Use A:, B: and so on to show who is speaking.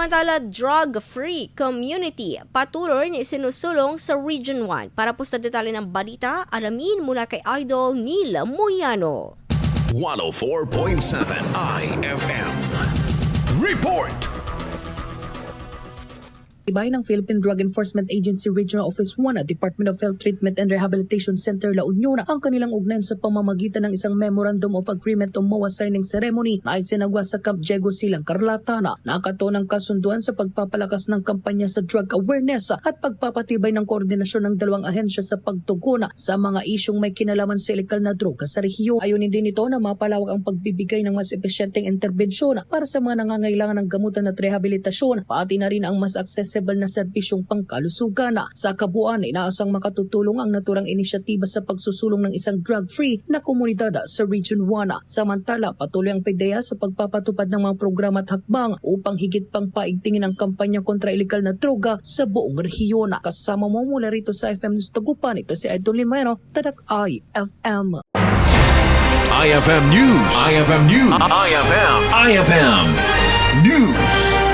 A: Samantala, drug-free community patuloy na isinusulong sa Region 1. Para po sa detalye ng balita, alamin mula kay Idol Neil Moyano.
B: 104.7 IFM. Report!
C: Ibay ng Philippine Drug Enforcement Agency Regional Office 1 at Department of Health Treatment and Rehabilitation Center La Union ang kanilang ugnayan sa pamamagitan ng isang Memorandum of Agreement o MOA signing ceremony na isinagawa sa Camp Diego Silang, Carlatana. Nakatuon ng kasunduan sa pagpapalakas ng kampanya sa drug awareness at pagpapatibay ng koordinasyon ng dalawang ahensya sa pagtugon sa mga isyong may kinalaman sa ilegal na droga sa rehiyon. Ayunin din ito na mapalawak ang pagbibigay ng mas epesyenteng interbensyon para sa mga nangangailangan ng gamutan at rehabilitasyon, pati na rin ang mas accessible na serbisyong pangkalusugan. Sa kabuuan, inaasang makatutulong ang naturang inisyatiba sa pagsusulong ng isang drug-free na komunidad sa Region 1. Samantala, patuloy ang PDEA sa pagpapatupad ng mga programa at hakbang upang higit pang paigtingin ang kampanya kontra ilegal na droga sa buong rehiyon. Kasama mo mula rito sa FM News Tagupan, ito si Idol Limero, Tadak IFM.
B: IFM News. IFM News. IFM News.